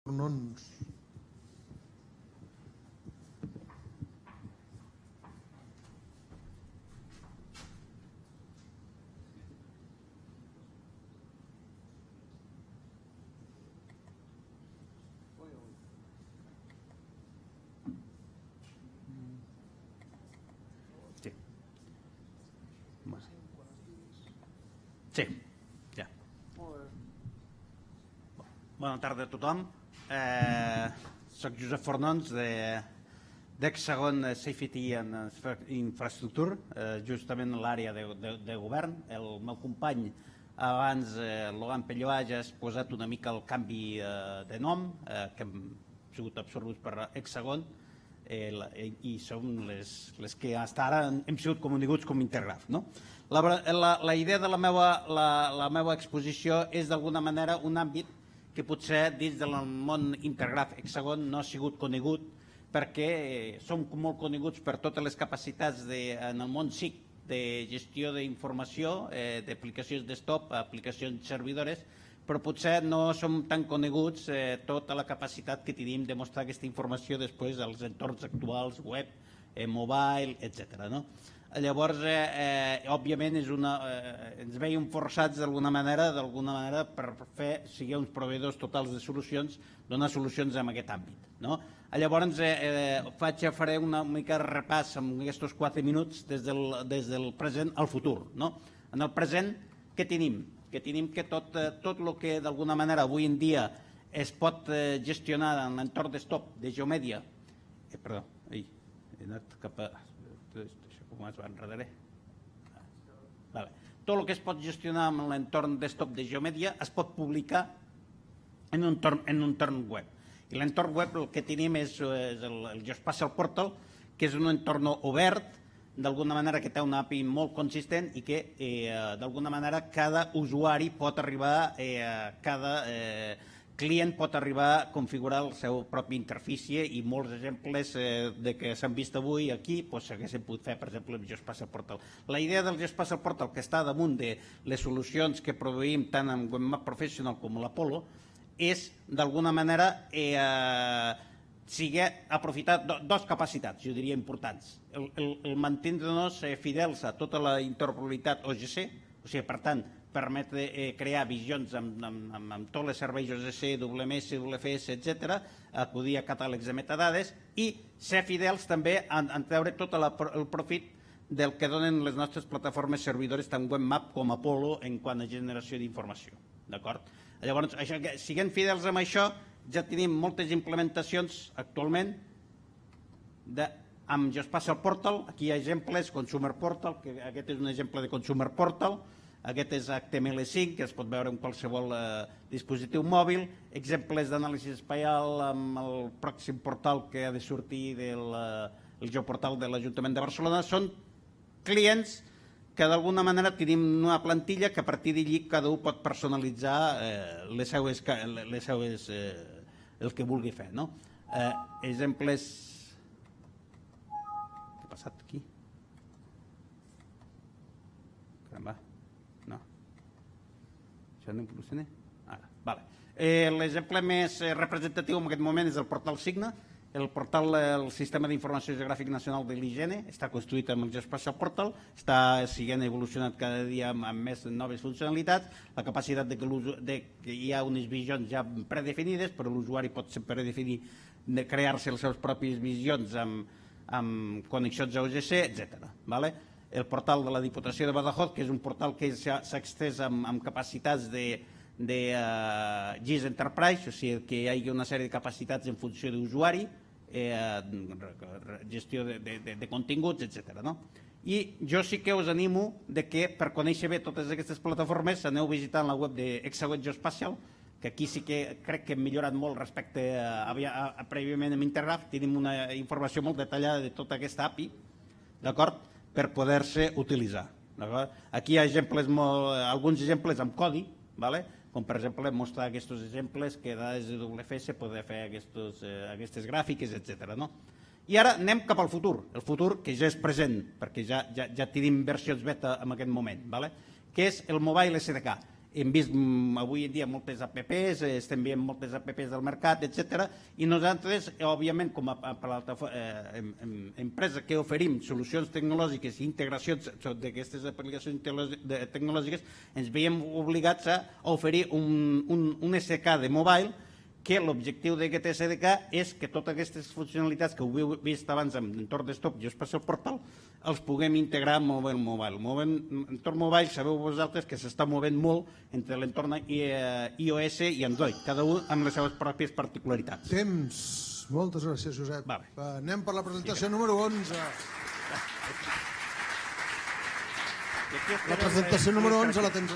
Tornons. Sí, ja. Bona tarda a tothom. Soc Josep Fornons d'Hexagon Safety and Infrastructure, justament l'àrea de govern. El meu company abans, Logan Pelloà, ja ha posat una mica el canvi de nom, que hem sigut absorbuts per Hexagon, i som les que fins ara hem sigut coneguts com Intergraph. La idea de la meva exposició és d'alguna manera un àmbit que potser dins del món Intergraph Hexagon no ha sigut conegut, perquè som molt coneguts per totes les capacitats en el món SIC de gestió d'informació, d'aplicacions desktop, aplicacions servidores, però potser no som tan coneguts tota la capacitat que tenim de mostrar aquesta informació després als entorns actuals, web, mobile, etc. Llavors, òbviament, ens veiem forçats d'alguna manera per ser uns proveïdors totals de solucions, donar solucions en aquest àmbit. Llavors, faré una mica de repàs en aquests 4 minuts des del present al futur. En el present, què tenim? Que tenim que tot el que d'alguna manera avui en dia es pot gestionar en l'entorn desktop de Geomedia, perdó, he anat cap a... Això com es va enredaré? Tot el que es pot gestionar en l'entorn desktop de Geomedia es pot publicar en un entorn web. I l'entorn web el que tenim és el Geospatial Portal, que és un entorn obert, d'alguna manera que té una API molt consistent i que d'alguna manera cada usuari pot arribar, cada client pot arribar a configurar el seu propi interfície, i molts exemples que s'han vist avui aquí s'haguessin pogut fer, per exemple, amb Geospatial Portal. La idea del Geospatial Portal, que està damunt de les solucions que produïm tant en Webmap Professional com l'Apollo, és d'alguna manera aprofitar dues capacitats, jo diria, importants. El mantenir-nos fidels a tota la interoperabilitat OGC, o sigui, per tant, permetre crear visions amb tots els serveis OGC, WMS, WFS, etc., acudir a catàlegs de metadades i ser fidels també en treure tot el profit del que donen les nostres plataformes servidores, tant Webmap com Apollo, en quant a generació d'informació. Llavors, siguent fidels amb això, ja tenim moltes implementacions actualment amb Geospatial Portal. Aquí hi ha exemples, Consumer Portal, que aquest és un exemple de Consumer Portal, aquest és HTML5, que es pot veure en qualsevol dispositiu mòbil, exemples d'anàlisi espacial amb el pròxim portal que ha de sortir del geoportal de l'Ajuntament de Barcelona. Són clients que d'alguna manera tenim una plantilla que a partir d'allí cada un pot personalitzar el que vulgui fer. Exemples... Què ha passat aquí? Caramba, no. Això no funciona? Ara, l'exemple més representatiu en aquest moment és el portal Signa. El portal del Sistema d'Informació Geogràfic Nacional de l'IGN està construït amb el Geospatial Portal, està sent evolucionat cada dia amb més noves funcionalitats, la capacitat que hi ha unes visions ja predefinides, però l'usuari pot predefinir crear-se les seves pròpies visions amb connexions a OGC, etc. El portal de la Diputació de Badajoz, que és un portal que s'ha extès amb capacitats de GIS Enterprise, o sigui que hi hagi una sèrie de capacitats en funció d'usuari, gestió de continguts, etc. I jo sí que us animo que per conèixer bé totes aquestes plataformes aneu visitant la web d'Hexagon Geospatial, que aquí sí que crec que hem millorat molt respecte a prèviament amb Intergraph. Tenim una informació molt detallada de tota aquesta API, per poder-se utilitzar. Aquí hi ha alguns exemples amb codi, com per exemple mostrar aquests exemples que dades de WFS poder fer aquestes gràfiques, etc. I ara anem cap al futur, el futur que ja és present, perquè ja tenim versions beta en aquest moment, que és el Mobile SDK. hem vist avui en dia moltes apps, estem veient moltes apps del mercat, etc. I nosaltres, òbviament, com a empresa que oferim solucions tecnològiques i integracions d'aquestes aplicacions tecnològiques, ens veiem obligats a oferir un SDK de mobile, que l'objectiu d'aquest SDK és que totes aquestes funcionalitats que heu vist abans en entorn desktop i Espacial Portal els puguem integrar en mobile. Entorn mobile sabeu vosaltres que s'està movent molt entre l'entorn iOS i Android, cada un amb les seves pròpies particularitats. Temps. Moltes gràcies, Josep. Anem per la presentació número 11. La presentació número 11 la tens.